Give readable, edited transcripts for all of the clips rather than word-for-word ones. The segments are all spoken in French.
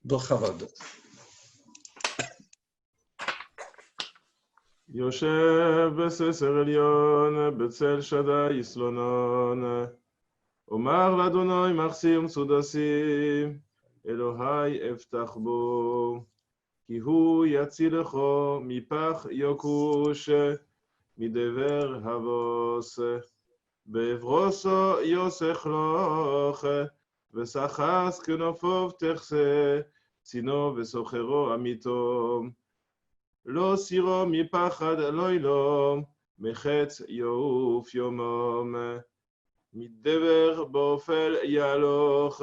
בכבוד. יושב בססר עליון, בצל שדי יסלונון. אומר לאדוני מחסי ומסודסי, אלוהי אפתח בו. כי הוא יצילך מפח יוקוש, מדבר הבוס. בעברוסו יוסך לך, וסחס כנופוב תכסה, צינו וסוחרו עמיתו. לא סירו מפחד אלוהים, מחץ יעוף יומם. מדבר באופל יהלוך,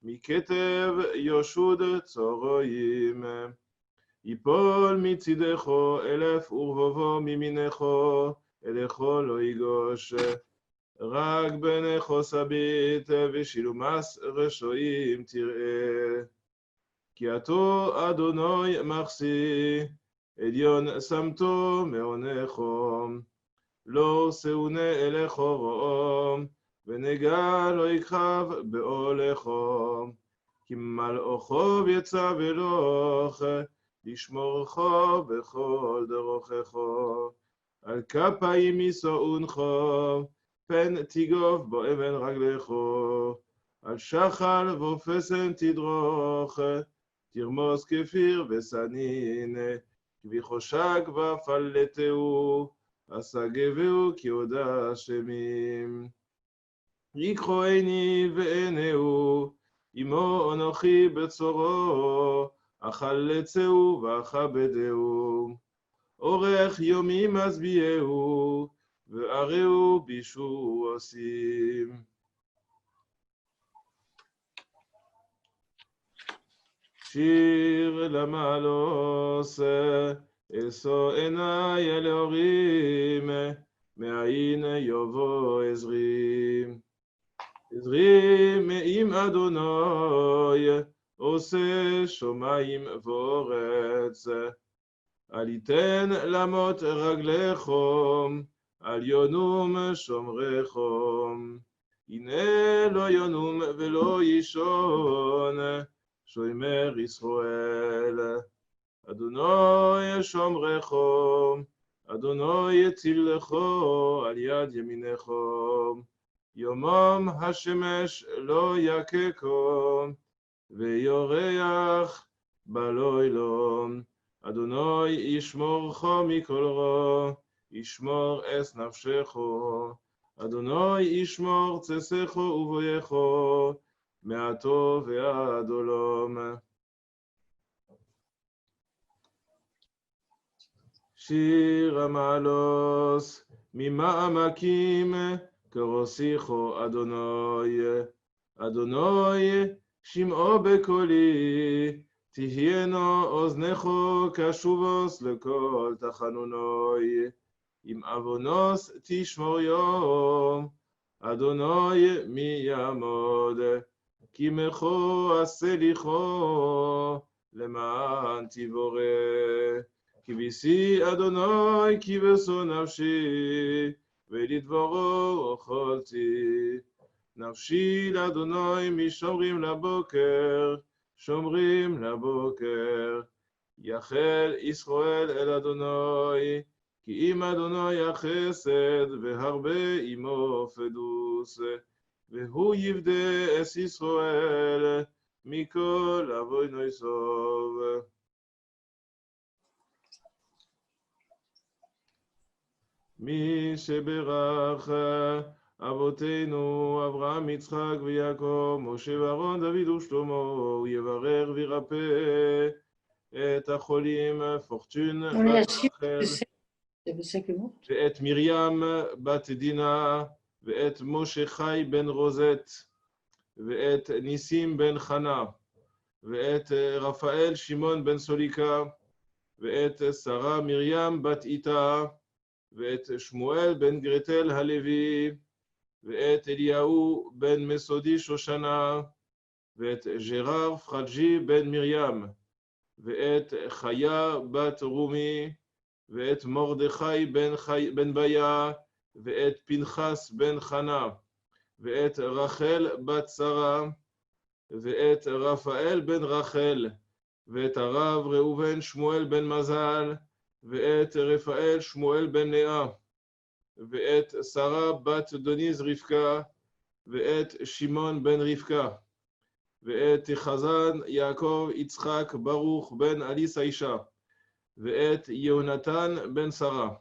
מכתב יושוד צרועים. יפול מצידך 1000 ורבבו מימינך, אליך לא יגוש. רק בנך סבית ושילומס רשעים תראה. כי אתו אדוני מחסי, עליון שמתו מעונך. לא שאונה אליך רום, ונגע לא יכחב באולך. כי מלאכו יצווה לך, לשמורך בכל דרכך. על כפיים ישאונך, פן תיגוף בו אבן רגליך. על שחל ופסן תדרוך, תרמוס כפיר וסנין. כביחושק ופלטהו, אסגבהו כי הודה השמים. ייקחו עיני ועיניהו, עמו אנוכי בצורו, אחלצהו ואכבדהו. אורך יומים אשביעהו, ואראהו בישוע עושים. שיר למעלוס, אשא עיני אל ההורים, מאין יבוא עזרי. עזרי מעם אדוני, עושה שמים וארץ. אל יתן למוט רגליכם, אל ינום שומריכם. הנה לא ינום ולא יישון, שומר ישראל. אדוני שומרכם, אדוני יצילכם על יד ימינכם. יומם השמש לא יככם, ויורח בלילום. אדוני ישמורך מכל רע, ישמור אס נפשך. אדוני ישמור צאתך ובואך, מעתה ועד עולם. שיר המעלוס, ממעמקים כרוסיכו אדוני. אדוני שמעו בקולי, תהיינו אוזנךו קשובוס לכל תחנוני. אם עוונוס תשמור יום, אדוני מי יעמוד. כי מחו הסליחו, למען תבורא. כביסי אדוני כבשו נפשי, ולדברו אכלתי. נפשי לאדוני משומרים לבוקר, שומרים לבוקר. יחל ישראל אל אדוני, כי אם אדוני החסד, והרבה עמו פדוס. והוא יפדה את ישראל, מכל עוונותיו. מי שברך אבותינו אברהם יצחק ויעקב, משה ואהרון דוד ושלמה, הוא יברך וירפא את החולים פורטון בת רחל, ואת מרים בת דינה, ואת משה חי בן רוזט, ואת ניסים בן חנה, ואת רפאל שמעון בן סוליקה, ואת שרה מרים בת איתה, ואת שמואל בן גרטל הלוי, ואת אליהו בן מסודי שושנה, ואת ג'רר פחג'י בן מרים, ואת חיה בת רומי, ואת מרדכי בן ביה, ואת פנחס בן חנה, ואת רחל בת שרה, ואת רפאל בן רחל, ואת הרב ראובן שמואל בן מזל, ואת רפאל שמואל בן לאה, ואת שרה בת דוניז רבקה, ואת שמעון בן רבקה, ואת חזן יעקב יצחק ברוך בן אליסה אישה, ואת יהונתן בן שרה.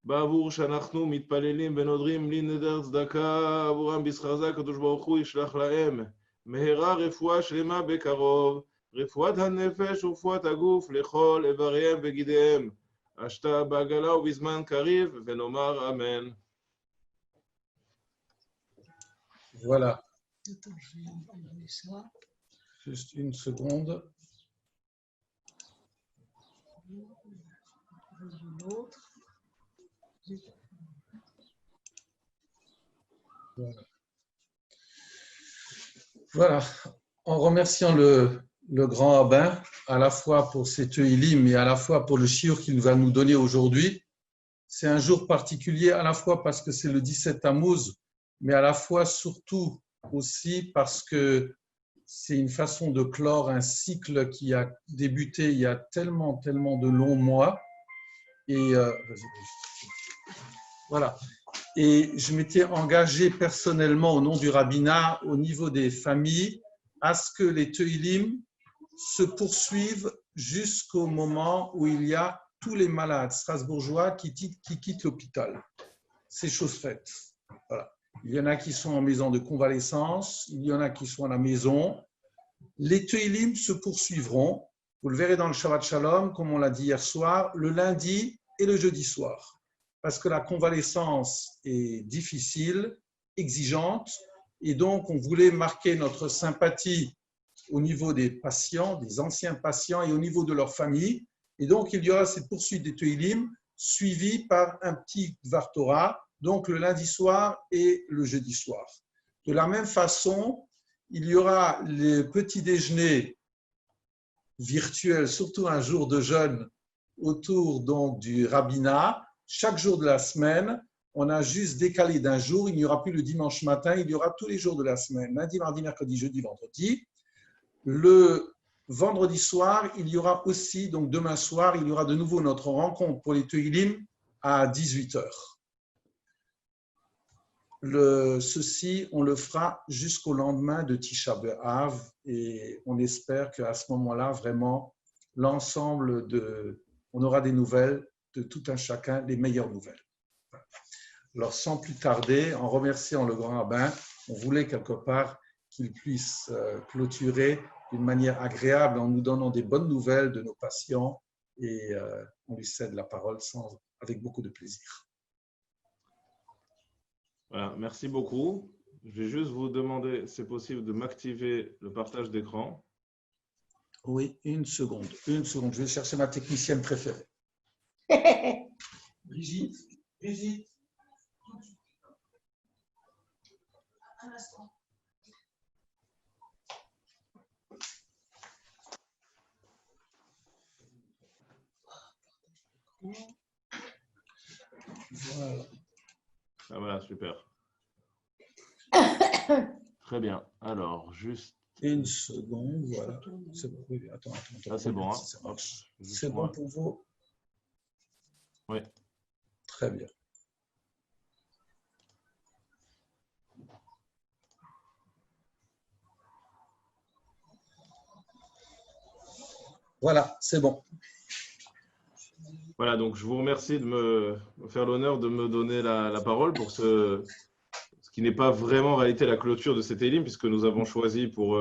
בעבור שאנחנו מתפללים ונודרים בלי נדר צדקה עבורם בשכר זה הקדוש ברוך הוא ישלח להם מהרה רפואה שלמה בקרוב, רפואת הנפש ורפואת הגוף לכל איבריהם וגידיהם, עשתה בעגלה ובזמן קריב, ונאמר אמן. Voilà. Juste une seconde. Voilà. En remerciant le grand rabbin, à la fois pour ses Teilim et à la fois pour le shiur qu'il va nous donner aujourd'hui. C'est un jour particulier à la fois parce que c'est le 17 Tammuz, mais à la fois surtout aussi parce que c'est une façon de clore un cycle qui a débuté il y a tellement de longs mois. Et voilà. Et je m'étais engagé personnellement au nom du rabbinat, au niveau des familles, à ce que les Teilim se poursuivent jusqu'au moment où il y a tous les malades strasbourgeois qui quittent l'hôpital. C'est chose faite. Voilà. Il y en a qui sont en maison de convalescence, il y en a qui sont à la maison. Les Teilim se poursuivront, vous le verrez dans le Shabbat Shalom, comme on l'a dit hier soir, le lundi et le jeudi soir. Parce que la convalescence est difficile, exigeante, et donc on voulait marquer notre sympathie au niveau des patients, des anciens patients et au niveau de leur famille. Et donc il y aura cette poursuite des Teilim suivie par un petit Dvar Torah, donc le lundi soir et le jeudi soir. De la même façon, il y aura les petits déjeuners virtuels, surtout un jour de jeûne autour donc du rabbinat. Chaque jour de la semaine, on a juste décalé d'un jour. Il n'y aura plus le dimanche matin, il y aura tous les jours de la semaine, lundi, mardi, mercredi, jeudi, vendredi. Le vendredi soir, il y aura aussi, donc demain soir, il y aura de nouveau notre rencontre pour les Teilim à 18h. Ceci, on le fera jusqu'au lendemain de Tisha B'Av et on espère qu'à ce moment-là, vraiment, l'ensemble on aura des nouvelles de tout un chacun, les meilleures nouvelles. Alors, sans plus tarder, en remerciant le grand rabbin, on voulait quelque part qu'il puisse clôturer d'une manière agréable en nous donnant des bonnes nouvelles de nos patients et on lui cède la parole avec beaucoup de plaisir. Voilà, merci beaucoup. Je vais juste vous demander, c'est possible de m'activer le partage d'écran. Oui, une seconde. Je vais chercher ma technicienne préférée. Brigitte. Un instant. Voilà. Ah voilà, super. Très bien. Alors, juste... Une seconde, voilà. Attends. Ah, c'est bon. Hein. C'est bon pour vous? Oui. Très bien. Voilà, c'est bon. Voilà, donc je vous remercie de me faire l'honneur de me donner la parole pour ce qui n'est pas vraiment en réalité la clôture de cet Teilim, puisque nous avons choisi pour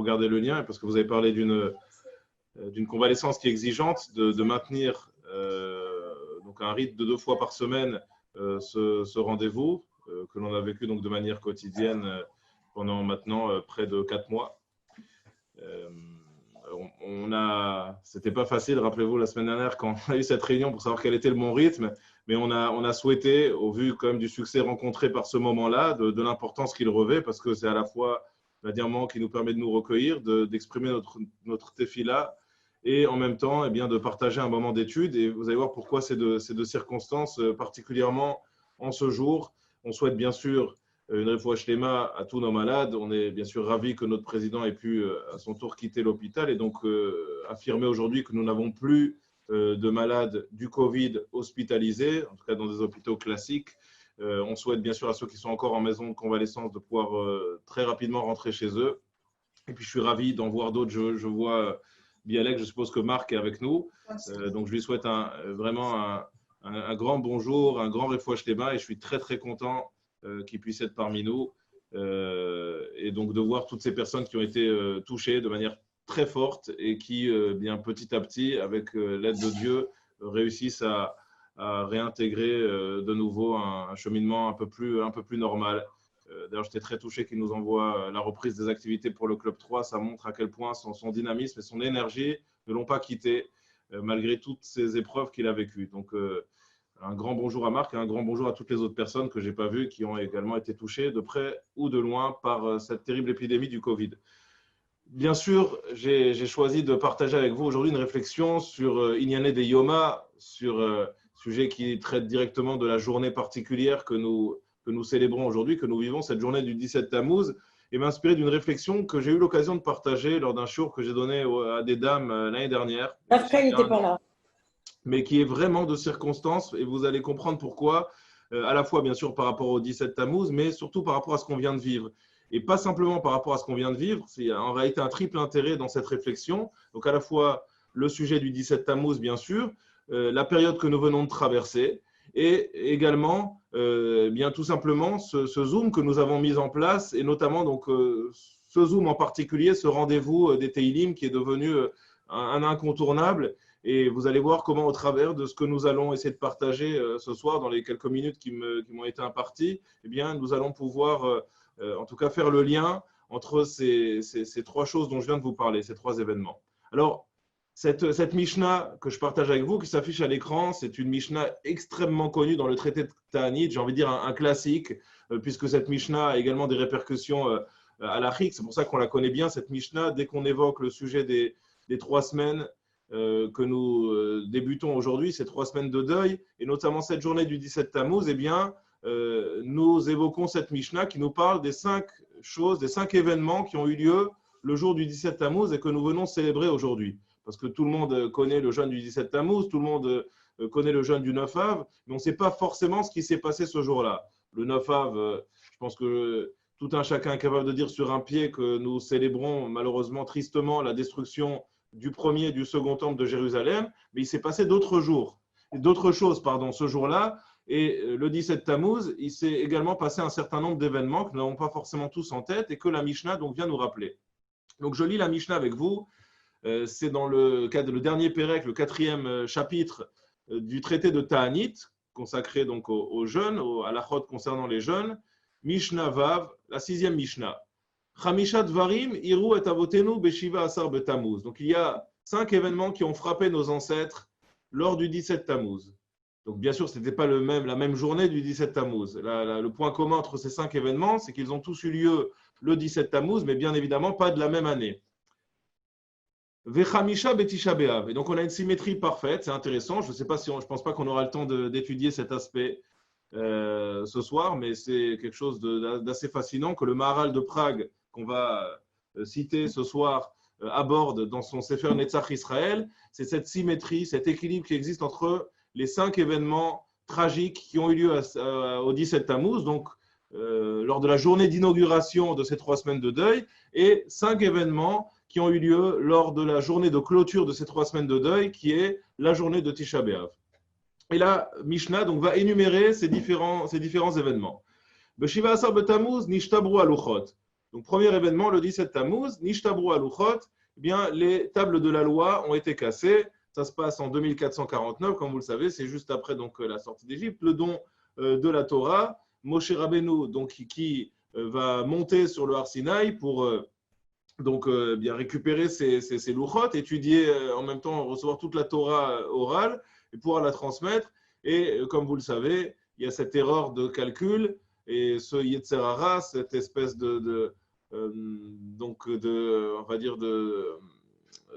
garder le lien, et parce que vous avez parlé d'une convalescence qui est exigeante, de maintenir donc un rythme de 2 fois par semaine ce rendez-vous que l'on a vécu donc de manière quotidienne pendant maintenant près de 4 mois. C'était pas facile, rappelez-vous, la semaine dernière, quand on a eu cette réunion pour savoir quel était le bon rythme, mais on a souhaité, au vu quand même du succès rencontré par ce moment-là, de l'importance qu'il revêt, parce que c'est à la fois la diamant qui nous permet de nous recueillir, d'exprimer notre tefila, et en même temps, eh bien, de partager un moment d'étude. Et vous allez voir pourquoi ces deux circonstances, particulièrement en ce jour. On souhaite bien sûr une réfoua shlema à tous nos malades. On est bien sûr ravis que notre président ait pu à son tour quitter l'hôpital et donc affirmer aujourd'hui que nous n'avons plus de malades du Covid hospitalisés, en tout cas dans des hôpitaux classiques. On souhaite bien sûr à ceux qui sont encore en maison de convalescence de pouvoir très rapidement rentrer chez eux. Et puis je suis ravi d'en voir d'autres. Je vois Bialek, je suppose que Marc est avec nous. Donc je lui souhaite vraiment un grand bonjour, un grand réfoua shlema et je suis très très content qu'il puisse être parmi nous. Et donc de voir toutes ces personnes qui ont été touchées de manière très forte et qui, bien petit à petit, avec l'aide de Dieu, réussissent à réintégrer de nouveau un cheminement un peu plus normal. D'ailleurs, j'étais très touché qu'il nous envoie la reprise des activités pour le Club 3. Ça montre à quel point son dynamisme et son énergie ne l'ont pas quitté, malgré toutes ces épreuves qu'il a vécues. Donc, un grand bonjour à Marc et un grand bonjour à toutes les autres personnes que je n'ai pas vues qui ont également été touchées de près ou de loin par cette terrible épidémie du Covid. Bien sûr, j'ai choisi de partager avec vous aujourd'hui une réflexion sur Inyané des Yoma, sur sujet qui traite directement de la journée particulière que nous célébrons aujourd'hui, que nous vivons, cette journée du 17 Tammuz, et m'inspirer d'une réflexion que j'ai eu l'occasion de partager lors d'un shiur que j'ai donné à des dames l'année dernière. Après, il n'était pas là. Mais qui est vraiment de circonstance, et vous allez comprendre pourquoi, à la fois bien sûr par rapport au 17 Tammuz, mais surtout par rapport à ce qu'on vient de vivre. Et pas simplement par rapport à ce qu'on vient de vivre, c'est en réalité un triple intérêt dans cette réflexion. Donc à la fois le sujet du 17 Tammuz, bien sûr, la période que nous venons de traverser, et également, bien tout simplement, ce Zoom que nous avons mis en place, et notamment donc, ce Zoom en particulier, ce rendez-vous des Teilim qui est devenu un incontournable. Et vous allez voir comment, au travers de ce que nous allons essayer de partager ce soir, dans les quelques minutes qui m'ont été imparties, eh bien, nous allons pouvoir, en tout cas, faire le lien entre ces trois choses dont je viens de vous parler, ces trois événements. Alors, cette Mishnah que je partage avec vous, qui s'affiche à l'écran, c'est une Mishnah extrêmement connue dans le traité de Ta'anit, j'ai envie de dire un classique, puisque cette Mishnah a également des répercussions halachiques. C'est pour ça qu'on la connaît bien, cette Mishnah. Dès qu'on évoque le sujet des 3 semaines que nous débutons aujourd'hui, ces 3 semaines de deuil, et notamment cette journée du 17 Tammuz, eh bien, nous évoquons cette Mishnah qui nous parle des 5 choses, des 5 événements qui ont eu lieu le jour du 17 Tammuz et que nous venons célébrer aujourd'hui. Parce que tout le monde connaît le jeûne du 17 Tammuz, tout le monde connaît le jeûne du 9 Av, mais on ne sait pas forcément ce qui s'est passé ce jour-là. Le 9 Av, je pense que tout un chacun est capable de dire sur un pied que nous célébrons malheureusement, tristement, la destruction du premier et du second temple de Jérusalem, mais il s'est passé d'autres choses ce jour-là. Et le 17 Tammuz, il s'est également passé un certain nombre d'événements que nous n'avons pas forcément tous en tête et que la Mishnah donc, vient nous rappeler. Donc je lis la Mishnah avec vous. C'est dans le dernier Pérec, le 4e chapitre du traité de Ta'anit, consacré donc aux jeunes, à la chod concernant les jeunes. Mishnah Vav, la 6e Mishnah. Chamisha Dvarim, Iru et Avotenu Beshiva Asar Betamuz. Donc il y a 5 événements qui ont frappé nos ancêtres lors du 17 Tammuz. Donc bien sûr, ce n'était pas la même journée du 17 Tammuz. Le point commun entre ces 5 événements, c'est qu'ils ont tous eu lieu le 17 Tammuz, mais bien évidemment pas de la même année. Vechamisha Betisha B'Av. Et donc on a une symétrie parfaite, c'est intéressant. Je ne pense pas qu'on aura le temps d'étudier cet aspect ce soir, mais c'est quelque chose d'assez fascinant que le Maharal de Prague, qu'on va citer ce soir, aborde dans son Sefer Netzach Israël. C'est cette symétrie, cet équilibre qui existe entre les 5 événements tragiques qui ont eu lieu au 17 Tammuz, donc lors de la journée d'inauguration de ces 3 semaines de deuil, et 5 événements qui ont eu lieu lors de la journée de clôture de ces 3 semaines de deuil, qui est la journée de Tisha B'Av. Et là, Mishnah donc, va énumérer ces différents événements. Beshiva Asar Betamuz, Nishtabru Aluchot. Donc, premier événement, le 17 Tammuz, Nishtabru Aluchot, eh bien, les tables de la loi ont été cassées. Ça se passe en 2449, comme vous le savez, c'est juste après donc, la sortie d'Égypte, le don de la Torah. Moshe Rabbeinu, donc, qui va monter sur le Har Sinaï pour bien récupérer ces louchot, étudier en même temps, recevoir toute la Torah orale et pouvoir la transmettre. Et comme vous le savez, il y a cette erreur de calcul et ce Yetzer Hara, cette espèce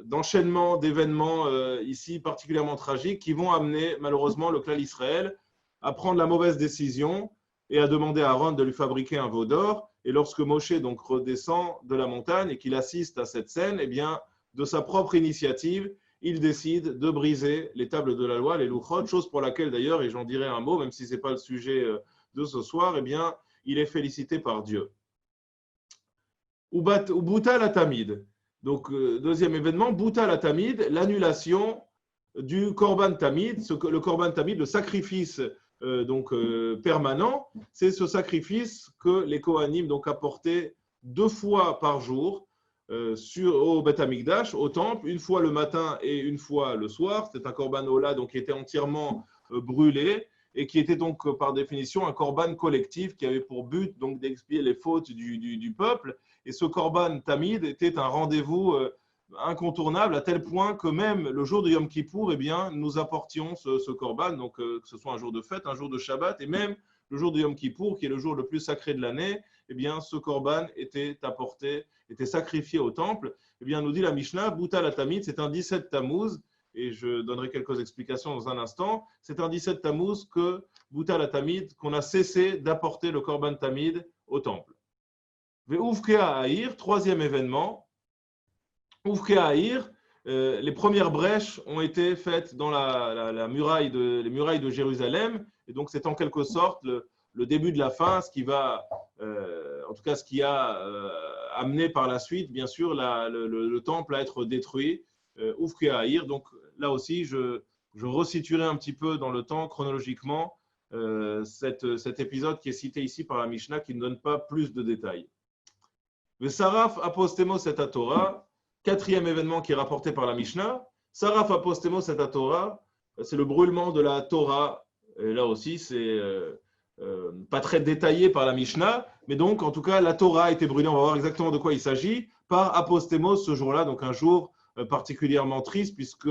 d'enchaînement d'événements ici particulièrement tragiques qui vont amener malheureusement le Klal Israël à prendre la mauvaise décision et a demandé à Aaron de lui fabriquer un veau d'or. Et lorsque Moshe donc redescend de la montagne et qu'il assiste à cette scène, eh bien, de sa propre initiative, il décide de briser les tables de la loi, les louchot, chose pour laquelle d'ailleurs, et j'en dirai un mot, même si ce n'est pas le sujet de ce soir, eh bien, il est félicité par Dieu. Bouta la Tamid. Donc, deuxième événement, Bouta la Tamid, l'annulation du Korban Tamid. Le Korban Tamid, le sacrifice permanent, c'est ce sacrifice que les Kohanim donc apportaient 2 fois par jour au Beth Amikdash, au temple, une fois le matin et une fois le soir. C'était un Korban Ola donc, qui était entièrement brûlé et qui était donc par définition un Korban collectif qui avait pour but donc d'expier les fautes du peuple. Et ce Korban Tamid était un rendez-vous incontournable à tel point que même le jour de Yom Kippour, eh bien, nous apportions ce Korban, donc que ce soit un jour de fête, un jour de Shabbat, et même le jour de Yom Kippour, qui est le jour le plus sacré de l'année, eh bien, ce Korban était apporté, était sacrifié au temple. Eh bien, nous dit la Mishnah, Bouta la Tamid, c'est un 17 Tammuz, et je donnerai quelques explications dans un instant. C'est un 17 Tammuz que Bouta la Tamid, qu'on a cessé d'apporter le Korban Tamid au temple. Ve'uvkea Haïr, troisième événement. Uvkea Haïr, les premières brèches ont été faites dans les murailles de Jérusalem, et donc c'est en quelque sorte le début de la fin, ce qui va, en tout cas ce qui a amené par la suite, bien sûr, le temple à être détruit. Uvkea Haïr, donc là aussi, je resituerai un petit peu dans le temps chronologiquement cet épisode qui est cité ici par la Mishnah, qui ne donne pas plus de détails. Saraf apostemos et Torah, quatrième événement qui est rapporté par la Mishnah. Saraf apostemos et Torah, c'est le brûlement de la Torah. Et là aussi, c'est pas très détaillé par la Mishnah, mais donc en tout cas, la Torah a été brûlée. On va voir exactement de quoi il s'agit par apostemos ce jour-là, donc un jour particulièrement triste puisque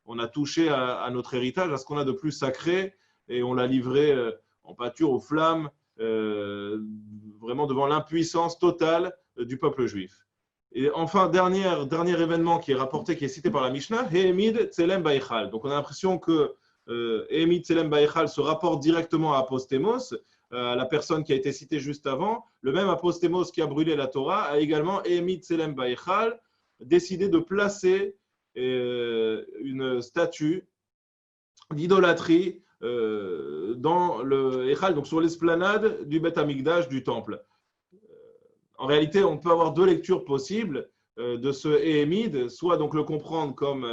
on a touché à notre héritage, à ce qu'on a de plus sacré, et on l'a livré en pâture aux flammes, vraiment devant l'impuissance totale du peuple juif. Et enfin, dernier événement qui est rapporté, qui est cité par la Mishnah, Hemid Tselem Baïchal. Donc on a l'impression que Hemid Tselem Baïchal se rapporte directement à Apostemos, la personne qui a été citée juste avant. Le même Apostemos qui a brûlé la Torah a également, Hemid Tselem Baïchal, décidé de placer une statue d'idolâtrie dans le Echal, donc sur l'esplanade du Beth Amikdash du temple. En réalité, on peut avoir 2 lectures possibles de ce Ehemid, soit donc le comprendre comme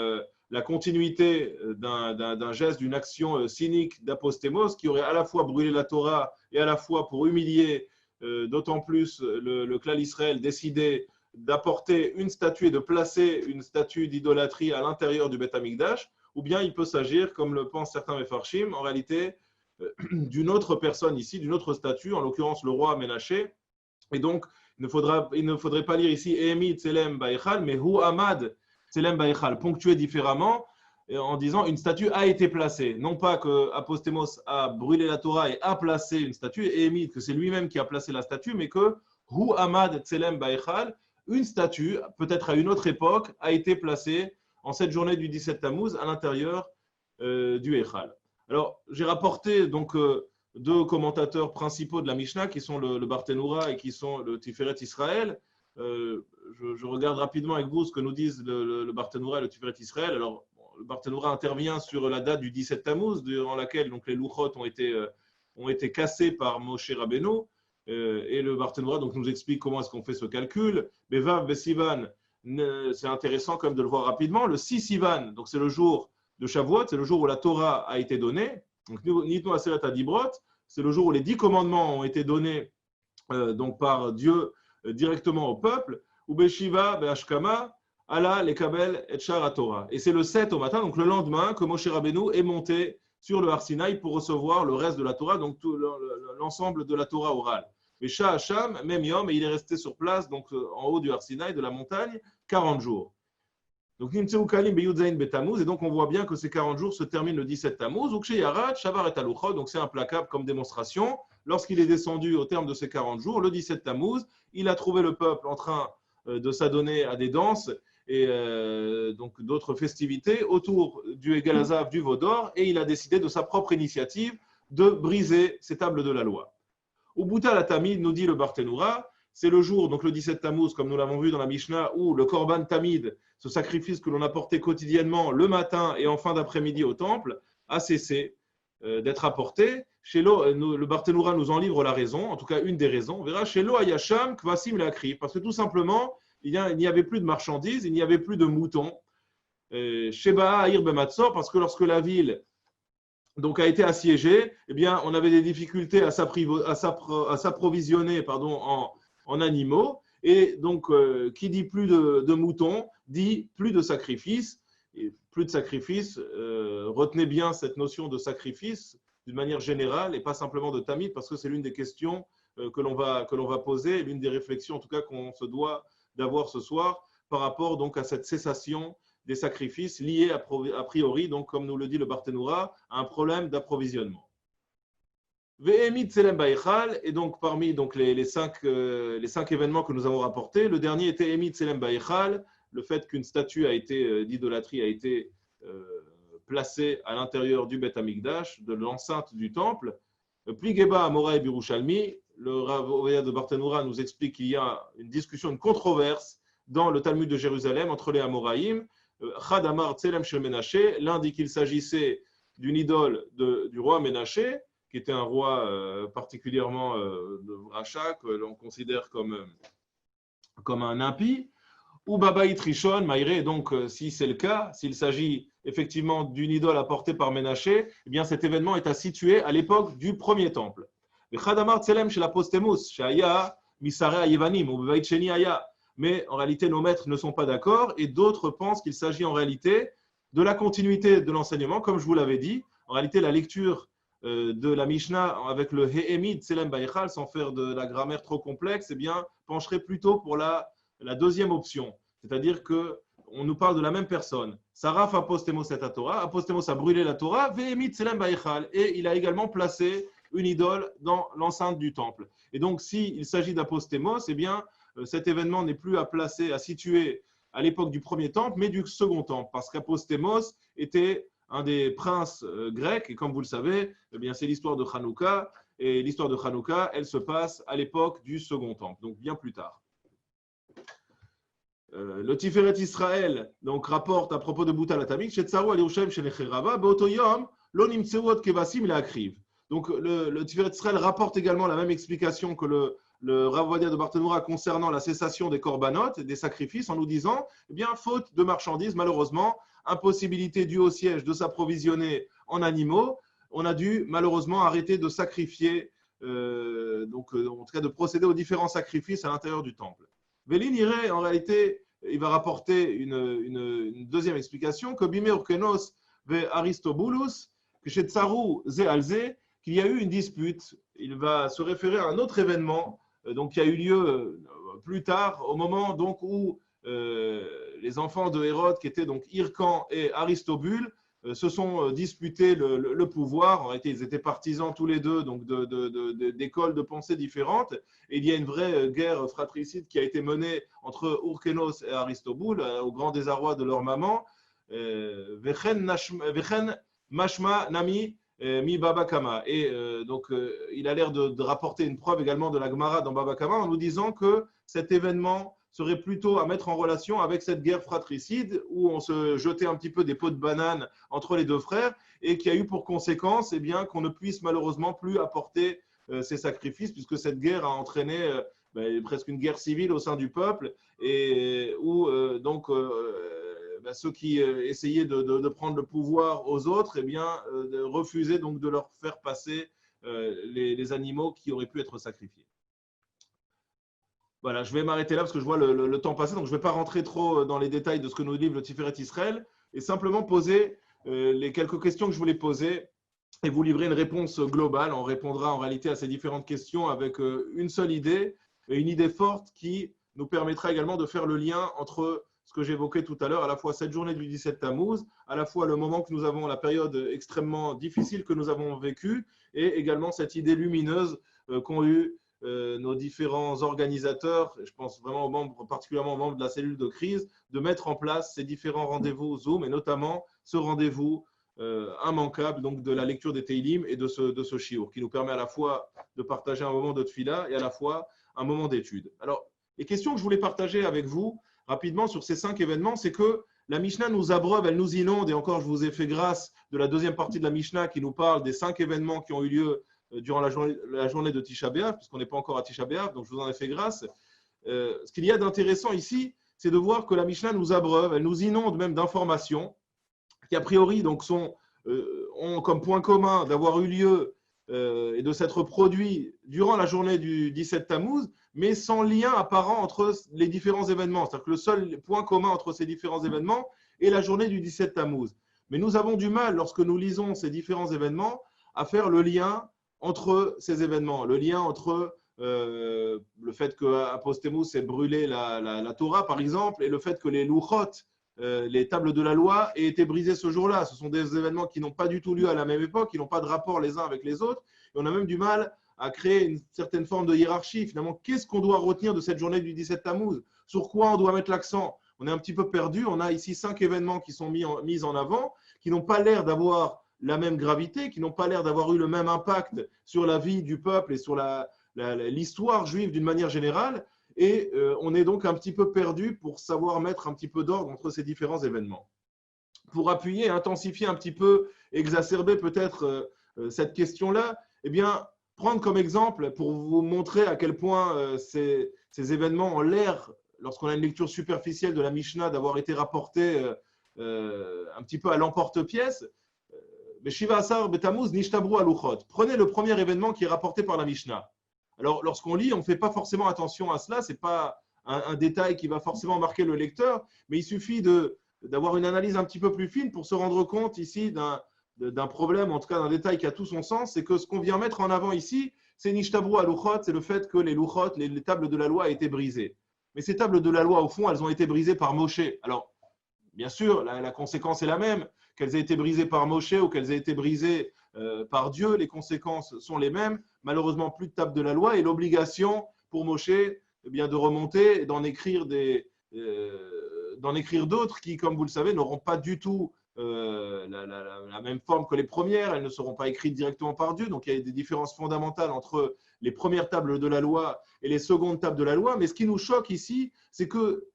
la continuité d'un geste, d'une action cynique d'Apostemos qui aurait à la fois brûlé la Torah et à la fois pour humilier d'autant plus le clan Israël décidé d'apporter une statue et de placer une statue d'idolâtrie à l'intérieur du Beth Amikdash, ou bien il peut s'agir, comme le pensent certains Mefarshim, en réalité d'une autre personne ici, d'une autre statue, en l'occurrence le roi Ménaché. Et donc, il ne faudrait pas lire ici Ehemid Tselem Baïchal, mais Hu Amad Tselem Baïchal, ponctué différemment en disant une statue a été placée. Non pas que Apostemos a brûlé la Torah et a placé une statue, et Ehemid, que c'est lui-même qui a placé la statue, mais que Hu Amad Tselem Baïchal, une statue, peut-être à une autre époque, a été placée en cette journée du 17 Tammuz à l'intérieur du Echal. Alors, j'ai rapporté donc 2 commentateurs principaux de la Mishnah qui sont le Barthénoura et qui sont le Tiferet Israël. Je regarde rapidement avec vous ce que nous disent le Barthénoura et le Tiferet Israël. Alors, le Barthénoura intervient sur la date du 17 Tammuz, durant laquelle donc, les louchot ont été cassés par Moshe Rabbeinu. Et le Barthénoura donc, nous explique comment est-ce qu'on fait ce calcul. Bevav Besivan, c'est intéressant quand même de le voir rapidement. Le 6 Sivan, donc c'est le jour de Shavuot, c'est le jour où la Torah a été donnée. Donc, Nitnu Aseret Adibrot, c'est le jour où les 10 commandements ont été donnés donc par Dieu directement au peuple. Ubeshiva Be'ashkama, Allah Lekabel et Shara Torah. Et c'est le 7 au matin, donc le lendemain, que Moshe Rabbeinu est monté sur le Har Sinaï pour recevoir le reste de la Torah, donc tout l'ensemble de la Torah orale. Et Shah Hacham, même Yom, et il est resté sur place, donc en haut du Har Sinaï, de la montagne, 40 jours. Donc, Nimtseu Kalim Beyudzain Betamuz, et donc on voit bien que ces 40 jours se terminent le 17 Tammuz. Ukche Yarat, Shavar et Aluchot, donc c'est implacable comme démonstration. Lorsqu'il est descendu au terme de ces 40 jours, le 17 Tammuz, il a trouvé le peuple en train de s'adonner à des danses et donc d'autres festivités autour du Egel Hazav, du veau d'or, et il a décidé de sa propre initiative de briser ces tables de la loi. Ubuta la Tamid, nous dit le Barthénoura, c'est le jour, donc le 17 Tammuz, comme nous l'avons vu dans la Mishnah, où le Korban Tamid, ce sacrifice que l'on apportait quotidiennement le matin et en fin d'après-midi au temple, a cessé d'être apporté. Chez le Barthénoura nous en livre la raison, en tout cas une des raisons. On verra chez Lo Ayasham Kvasim Lakri, parce que tout simplement, il n'y avait plus de marchandises, il n'y avait plus de moutons. Sheba Aïr Bematzor, parce que lorsque la ville donc, a été assiégée, eh bien, on avait des difficultés à s'approvisionner en animaux. Et donc, qui dit plus de moutons, dit plus de sacrifices. Et plus de sacrifices, retenez bien cette notion de sacrifice d'une manière générale et pas simplement de tamid, parce que c'est l'une des questions que l'on va poser, l'une des réflexions en tout cas qu'on se doit d'avoir ce soir par rapport donc à cette cessation des sacrifices liés a priori, donc comme nous le dit le Barthénoura, à un problème d'approvisionnement. Et donc parmi les cinq événements que nous avons rapportés, le dernier était Emit Selem Baïchal, le fait qu'une statue d'idolâtrie a été placée à l'intérieur du Beth Amikdash, de l'enceinte du temple. Pligeba Amora et Birushalmi, le Rav Ovadia de Barthénoura nous explique qu'il y a une discussion, une controverse dans le Talmud de Jérusalem entre les Amoraïm. Chadamar Tselem Shel Menaché, l'un dit qu'il s'agissait d'une idole du roi Ménaché, qui était un roi particulièrement de rachat, que l'on considère comme un impie. Ou Babaït Rishon, Maïré, donc si c'est le cas, s'il s'agit effectivement d'une idole apportée par Ménaché, eh bien cet événement est à situer à l'époque du premier temple. Chadamar Tselem Shel Apostemus, Shaya Misare Yevanim, ou Babaït Sheni Aya. Mais en réalité, nos maîtres ne sont pas d'accord et d'autres pensent qu'il s'agit en réalité de la continuité de l'enseignement, comme je vous l'avais dit. En réalité, la lecture de la Mishnah avec le He'emid Tselem Baïchal, sans faire de la grammaire trop complexe, eh bien, pencherait plutôt pour la deuxième option. C'est-à-dire qu'on nous parle de la même personne. Saraf apostemos et Torah, apostemos a brûlé la Torah, He'emid Tselem Baïchal, et il a également placé une idole dans l'enceinte du temple. Et donc, s'il s'agit d'apostemos, eh bien, cet événement n'est plus à situer à l'époque du premier temple, mais du second temple, parce qu'Apostémos était un des princes grecs, et comme vous le savez, eh bien, c'est l'histoire de Hanouka, et l'histoire de Hanouka, elle se passe à l'époque du second temple, donc bien plus tard. Le Tiferet Israël donc, rapporte à propos de Bouta Latamik, Shetzaru al Yerushalayim Shenecherava, Beotoyom, Lo Nimtseot Kevasim Leakriv. Donc le Tiferet Israël rapporte également la même explication que le Rav Ovadia de Barthénoura concernant la cessation des corbanotes, des sacrifices, en nous disant, eh bien, faute de marchandises, malheureusement, impossibilité due au siège de s'approvisionner en animaux, on a dû malheureusement arrêter de sacrifier, en tout cas de procéder aux différents sacrifices à l'intérieur du temple. Vélin irait, en réalité, il va rapporter une deuxième explication, que Bimé Urkenos ve Aristobulus, que chez Tsaru Ze Alze, qu'il y a eu une dispute. Il va se référer à un autre événement donc, qui a eu lieu plus tard, au moment donc, où les enfants de Hérode, qui étaient donc Hircan et Aristobule, se sont disputés le pouvoir. En réalité, ils étaient partisans tous les deux donc d'écoles de pensée différentes. Et il y a une vraie guerre fratricide qui a été menée entre Urkenos et Aristobule, au grand désarroi de leur maman. Vechen Mashma Nami Mi Baba Kama. Et donc, il a l'air de rapporter une preuve également de la Gemara dans Baba Kama en nous disant que cet événement serait plutôt à mettre en relation avec cette guerre fratricide où on se jetait un petit peu des pots de banane entre les deux frères et qui a eu pour conséquence eh bien, qu'on ne puisse malheureusement plus apporter ces sacrifices puisque cette guerre a entraîné presque une guerre civile au sein du peuple et où ceux qui essayaient de prendre le pouvoir aux autres, eh bien, refusaient donc de leur faire passer les animaux qui auraient pu être sacrifiés. Voilà, je vais m'arrêter là parce que je vois le temps passer, donc je ne vais pas rentrer trop dans les détails de ce que nous livre le Tiferet Israël et simplement poser les quelques questions que je voulais poser et vous livrer une réponse globale. On répondra en réalité à ces différentes questions avec une seule idée, et une idée forte qui nous permettra également de faire le lien entre ce que j'évoquais tout à l'heure, à la fois cette journée du 17 Tammuz, à la fois le moment que nous avons, la période extrêmement difficile que nous avons vécue, et également cette idée lumineuse qu'ont eu nos différents organisateurs, je pense vraiment aux membres, particulièrement aux membres de la cellule de crise, de mettre en place ces différents rendez-vous Zoom, et notamment ce rendez-vous immanquable donc, de la lecture des Teilim et de ce shiur, qui nous permet à la fois de partager un moment de tfila et à la fois un moment d'étude. Alors, les questions que je voulais partager avec vous rapidement sur ces 5 événements, c'est que la Mishnah nous abreuve, elle nous inonde, et encore je vous ai fait grâce de la deuxième partie de la Mishnah qui nous parle des 5 événements qui ont eu lieu durant la journée de Tisha B'Av, puisqu'on n'est pas encore à Tisha B'Av, donc je vous en ai fait grâce. Ce qu'il y a d'intéressant ici, c'est de voir que la Mishnah nous abreuve, elle nous inonde même d'informations qui a priori donc, ont comme point commun d'avoir eu lieu et de s'être produits durant la journée du 17 Tammuz, mais sans lien apparent entre les différents événements. C'est-à-dire que le seul point commun entre ces différents événements est la journée du 17 Tammuz. Mais nous avons du mal, lorsque nous lisons ces différents événements, à faire le lien entre ces événements, le lien entre le fait qu'Apostémous ait brûlé la Torah, par exemple, et le fait que les louchot, les tables de la loi, aient été brisées ce jour-là. Ce sont des événements qui n'ont pas du tout lieu à la même époque, qui n'ont pas de rapport les uns avec les autres. Et on a même du mal à créer une certaine forme de hiérarchie. Finalement, qu'est-ce qu'on doit retenir de cette journée du 17 Tammuz? Sur quoi on doit mettre l'accent? On est un petit peu perdu. On a ici 5 événements qui sont mis en avant, qui n'ont pas l'air d'avoir la même gravité, qui n'ont pas l'air d'avoir eu le même impact sur la vie du peuple et sur l'histoire juive d'une manière générale. Et on est donc un petit peu perdu pour savoir mettre un petit peu d'ordre entre ces différents événements. Pour appuyer, intensifier un petit peu, exacerber peut-être cette question-là, eh bien, prendre comme exemple, pour vous montrer à quel point ces événements ont l'air, lorsqu'on a une lecture superficielle de la Mishnah, d'avoir été rapportés un petit peu à l'emporte-pièce. Shiva Asar Betamuz Nishtabru Aluchot. Prenez le premier événement qui est rapporté par la Mishnah. Alors, lorsqu'on lit, on ne fait pas forcément attention à cela. Ce n'est pas un détail qui va forcément marquer le lecteur, mais il suffit d'avoir une analyse un petit peu plus fine pour se rendre compte ici d'un problème, en tout cas d'un détail qui a tout son sens. C'est que ce qu'on vient mettre en avant ici, c'est Nishtabru Aluchot, c'est le fait que les Luchot, les tables de la loi, aient été brisées. Mais ces tables de la loi, au fond, elles ont été brisées par Moshe. Alors, bien sûr, la conséquence est la même. Qu'elles aient été brisées par Moshe ou qu'elles aient été brisées par Dieu, les conséquences sont les mêmes. Malheureusement, plus de table de la loi et l'obligation pour Moshe de remonter et d'en écrire d'autres qui, comme vous le savez, n'auront pas du tout la même forme que les premières. Elles ne seront pas écrites directement par Dieu. Donc, il y a des différences fondamentales entre les premières tables de la loi et les secondes tables de la loi. Mais ce qui nous choque ici, c'est que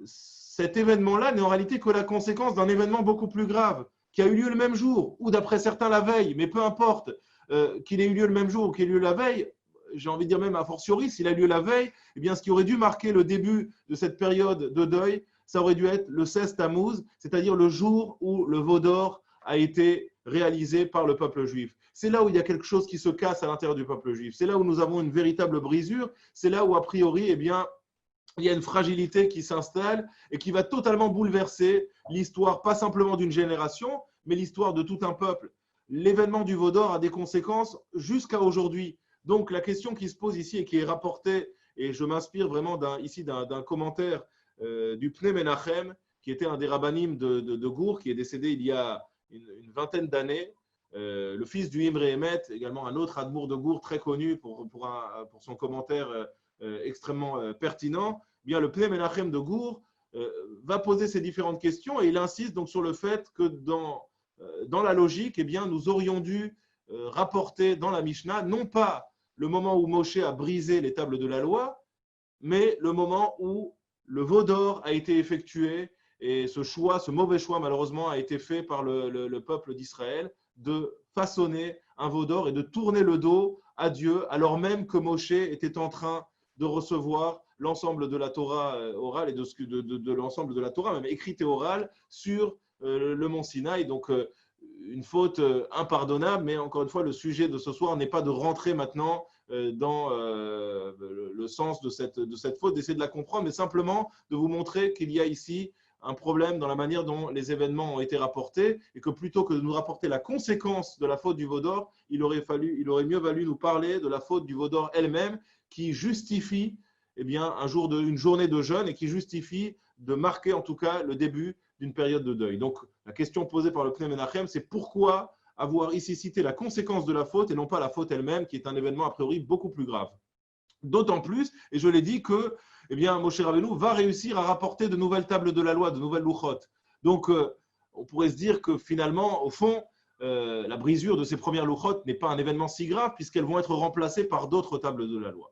cet événement-là n'est en réalité que la conséquence d'un événement beaucoup plus grave qui a eu lieu le même jour, ou d'après certains la veille, mais peu importe qu'il ait eu lieu le même jour ou qu'il ait eu lieu la veille, j'ai envie de dire même a fortiori, s'il a eu lieu la veille, eh bien, ce qui aurait dû marquer le début de cette période de deuil, ça aurait dû être le 16 Tammuz, c'est-à-dire le jour où le veau d'or a été réalisé par le peuple juif. C'est là où il y a quelque chose qui se casse à l'intérieur du peuple juif. C'est là où nous avons une véritable brisure. C'est là où, a priori, eh bien, il y a une fragilité qui s'installe et qui va totalement bouleverser l'histoire, pas simplement d'une génération, mais l'histoire de tout un peuple. L'événement du veau d'or a des conséquences jusqu'à aujourd'hui. Donc, la question qui se pose ici et qui est rapportée, et je m'inspire vraiment ici d'un commentaire du Pnei Menachem, qui était un des rabbanim de Gour, qui est décédé il y a une vingtaine d'années, le fils du Imre Emet, également un autre admour de Gour très connu pour son commentaire extrêmement pertinent. Bien, le Pnei Menachem de Gour va poser ces différentes questions et il insiste donc sur le fait que dans la logique, eh bien, nous aurions dû rapporter dans la Mishnah non pas le moment où Moshe a brisé les tables de la loi, mais le moment où le veau d'or a été effectué et ce mauvais choix malheureusement a été fait par le peuple d'Israël de façonner un veau d'or et de tourner le dos à Dieu alors même que Moshe était en train de recevoir l'ensemble de la Torah orale et de l'ensemble de la Torah, même écrite et orale, sur le mont Sinaï. Donc, une faute impardonnable, mais encore une fois, le sujet de ce soir n'est pas de rentrer maintenant dans le sens de cette faute, d'essayer de la comprendre, mais simplement de vous montrer qu'il y a ici un problème dans la manière dont les événements ont été rapportés et que plutôt que de nous rapporter la conséquence de la faute du veau d'or, il aurait mieux valu nous parler de la faute du veau d'or elle-même qui justifie eh bien, une journée de jeûne et qui justifie de marquer en tout cas le début d'une période de deuil. Donc, la question posée par le Pnei Menachem, c'est pourquoi avoir ici cité la conséquence de la faute et non pas la faute elle-même, qui est un événement a priori beaucoup plus grave. D'autant plus, et je l'ai dit, que eh bien, Moshe Rabbeinu va réussir à rapporter de nouvelles tables de la loi, de nouvelles louchot. Donc, on pourrait se dire que finalement, au fond, la brisure de ces premières louchot n'est pas un événement si grave puisqu'elles vont être remplacées par d'autres tables de la loi.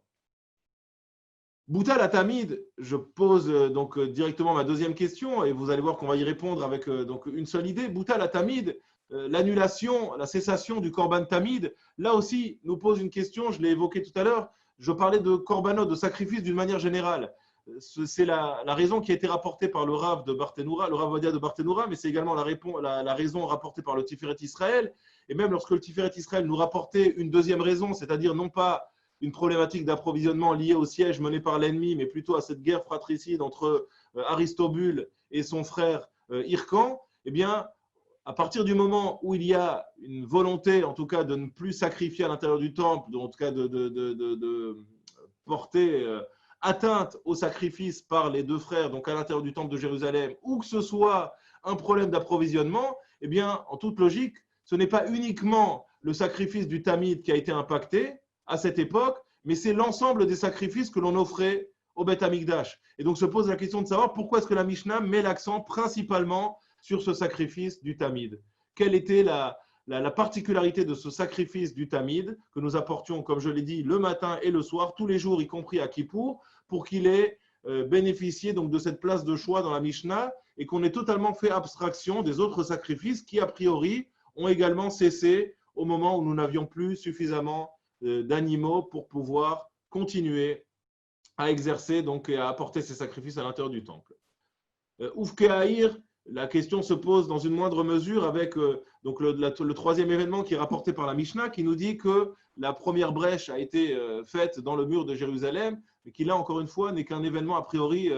Boutal Atamid, je pose donc directement ma deuxième question et vous allez voir qu'on va y répondre avec donc une seule idée. Boutal Atamid, l'annulation, la cessation du Korban Tamid, là aussi nous pose une question, je l'ai évoqué tout à l'heure, je parlais de Korbanot, de sacrifice d'une manière générale. C'est la raison qui a été rapportée par le Rav de Barthénoura, le Rav Odia de Barthénoura, mais c'est également la raison rapportée par le Tiferet Israël. Et même lorsque le Tiferet Israël nous rapportait une deuxième raison, c'est-à-dire non pas une problématique d'approvisionnement liée au siège mené par l'ennemi, mais plutôt à cette guerre fratricide entre Aristobule et son frère Hircan, eh bien, à partir du moment où il y a une volonté, en tout cas, de ne plus sacrifier à l'intérieur du temple, en tout cas de porter atteinte au sacrifice par les deux frères, donc à l'intérieur du temple de Jérusalem, ou que ce soit un problème d'approvisionnement, eh bien, en toute logique, ce n'est pas uniquement le sacrifice du Tamid qui a été impacté à cette époque, mais c'est l'ensemble des sacrifices que l'on offrait au Beth Amikdash. Et donc se pose la question de savoir pourquoi est-ce que la Mishnah met l'accent principalement sur ce sacrifice du Tamid. Quelle était la particularité de ce sacrifice du Tamid que nous apportions, comme je l'ai dit, le matin et le soir, tous les jours, y compris à Kippour, pour qu'il ait bénéficié donc de cette place de choix dans la Mishnah et qu'on ait totalement fait abstraction des autres sacrifices qui, a priori, ont également cessé au moment où nous n'avions plus suffisamment d'animaux pour pouvoir continuer à exercer donc, et à apporter ces sacrifices à l'intérieur du temple. Oufkehaïr, la question se pose dans une moindre mesure avec donc le troisième événement qui est rapporté par la Mishnah qui nous dit que la première brèche a été faite dans le mur de Jérusalem, mais qui là encore une fois n'est qu'un événement a priori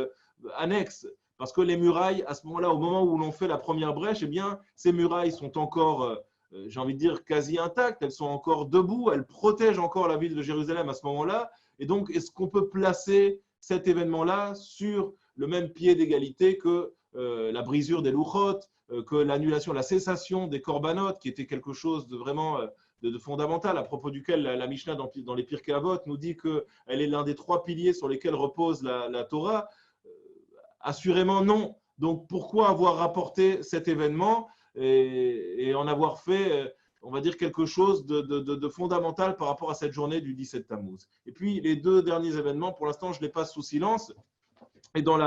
annexe. Parce que les murailles, à ce moment-là, au moment où l'on fait la première brèche, eh bien, ces murailles sont encore j'ai envie de dire, quasi intactes, elles sont encore debout, elles protègent encore la ville de Jérusalem à ce moment-là. Et donc, est-ce qu'on peut placer cet événement-là sur le même pied d'égalité que la brisure des louchot, que l'annulation, la cessation des korbanot, qui était quelque chose de vraiment de fondamental, à propos duquel la Mishnah dans les Pirkei Avot nous dit qu'elle est l'un des trois piliers sur lesquels repose la Torah? Assurément non. Donc, pourquoi avoir rapporté cet événement et en avoir fait, on va dire, quelque chose de fondamental par rapport à cette journée du 17 Tammuz. Et puis, les deux derniers événements, pour l'instant, je les passe sous silence. Et dans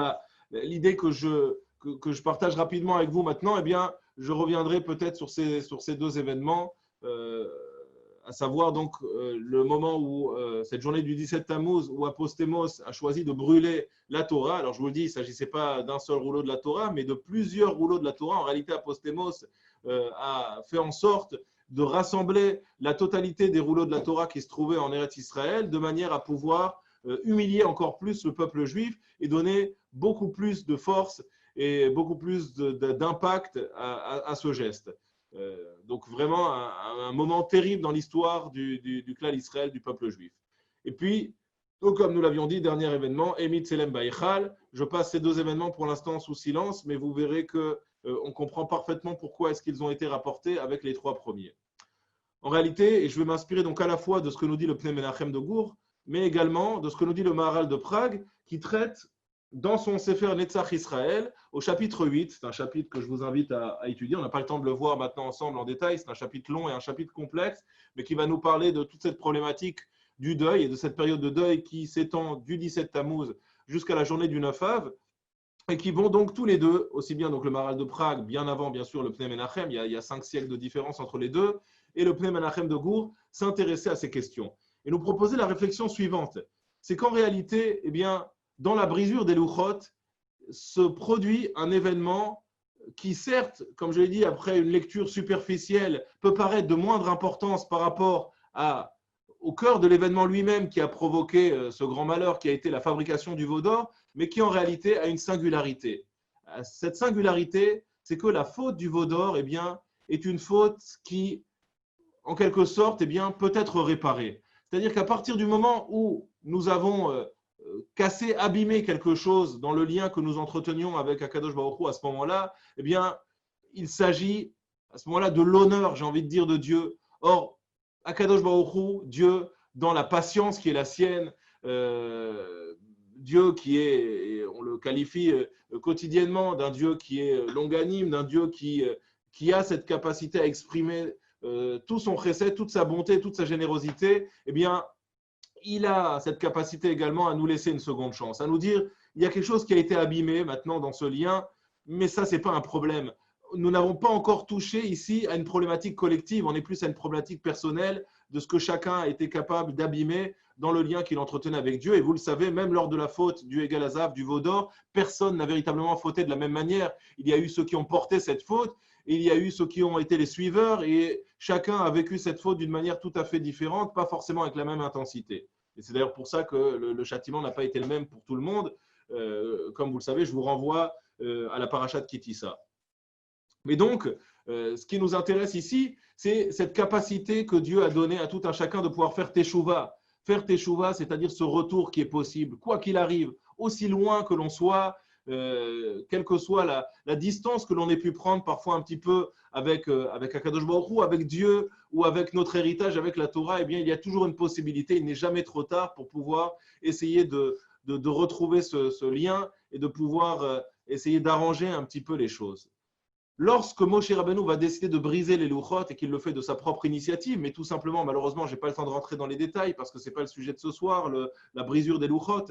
l'idée que je partage rapidement avec vous maintenant, eh bien, je reviendrai peut-être sur ces deux événements, à savoir donc le moment où cette journée du 17 Tammuz où Apostemos a choisi de brûler la Torah. Alors je vous le dis, il ne s'agissait pas d'un seul rouleau de la Torah, mais de plusieurs rouleaux de la Torah. En réalité, Apostemos a fait en sorte de rassembler la totalité des rouleaux de la Torah qui se trouvaient en Eretz Israël, de manière à pouvoir humilier encore plus le peuple juif et donner beaucoup plus de force et beaucoup plus d'impact à ce geste. Donc vraiment un moment terrible dans l'histoire du clan Israël, du peuple juif. Et puis, donc, comme nous l'avions dit, dernier événement, Emit Selem Baïchal. Je passe ces deux événements pour l'instant sous silence, mais vous verrez qu'on comprend parfaitement pourquoi est-ce qu'ils ont été rapportés avec les trois premiers. En réalité, et je vais m'inspirer donc à la fois de ce que nous dit le Pnei Menachem de Gour, mais également de ce que nous dit le Maharal de Prague, qui traite dans son Sefer Netzach Israël, au chapitre 8, c'est un chapitre que je vous invite à étudier, on n'a pas le temps de le voir maintenant ensemble en détail, c'est un chapitre long et un chapitre complexe, mais qui va nous parler de toute cette problématique du deuil et de cette période de deuil qui s'étend du 17 Tammuz jusqu'à la journée du 9 Av, et qui vont donc tous les deux, aussi bien donc le Maharal de Prague, bien avant bien sûr le Pnei Menachem, il y a 5 siècles de différence entre les deux, et le Pnei Menachem de Gour, s'intéresser à ces questions. Et nous proposer la réflexion suivante, c'est qu'en réalité, eh bien, dans la brisure des louchot, se produit un événement qui, certes, comme je l'ai dit, après une lecture superficielle, peut paraître de moindre importance par rapport au cœur de l'événement lui-même qui a provoqué ce grand malheur qui a été la fabrication du veau d'or, mais qui en réalité a une singularité. Cette singularité, c'est que la faute du veau d'or, eh bien, est une faute qui, en quelque sorte, eh bien, peut être réparée. C'est-à-dire qu'à partir du moment où nous avons cassé, abîmé quelque chose dans le lien que nous entretenions avec Akadosh Baruch Hu à ce moment-là, eh bien, il s'agit à ce moment-là de l'honneur, j'ai envie de dire, de Dieu. Or, Akadosh Baruch Hu, Dieu, dans la patience qui est la sienne, Dieu qui est, on le qualifie quotidiennement d'un Dieu qui est longanime, d'un Dieu qui qui a cette capacité à exprimer tout son chesed, toute sa bonté, toute sa générosité, eh bien, il a cette capacité également à nous laisser une seconde chance, à nous dire, il y a quelque chose qui a été abîmé maintenant dans ce lien, mais ça, ce n'est pas un problème. Nous n'avons pas encore touché ici à une problématique collective, on est plus à une problématique personnelle de ce que chacun a été capable d'abîmer dans le lien qu'il entretenait avec Dieu. Et vous le savez, même lors de la faute du Egel Hazav, du veau d'or, personne n'a véritablement fauté de la même manière. Il y a eu ceux qui ont porté cette faute, et il y a eu ceux qui ont été les suiveurs, et chacun a vécu cette faute d'une manière tout à fait différente, pas forcément avec la même intensité. Et c'est d'ailleurs pour ça que le châtiment n'a pas été le même pour tout le monde. Comme vous le savez, je vous renvoie à la paracha de Kitissa. Mais donc, ce qui nous intéresse ici, c'est cette capacité que Dieu a donnée à tout un chacun de pouvoir faire teshuva. Faire teshuva, c'est-à-dire ce retour qui est possible, quoi qu'il arrive, aussi loin que l'on soit, quelle que soit la distance que l'on ait pu prendre parfois un petit peu avec Akadosh Baruch Hu, avec Dieu ou avec notre héritage, avec la Torah, eh bien, il y a toujours une possibilité, il n'est jamais trop tard pour pouvoir essayer de retrouver ce lien et de pouvoir essayer d'arranger un petit peu les choses. Lorsque Moshe Rabbeinu va décider de briser les louchot et qu'il le fait de sa propre initiative, mais tout simplement, malheureusement, je n'ai pas le temps de rentrer dans les détails parce que ce n'est pas le sujet de ce soir, la brisure des louchot,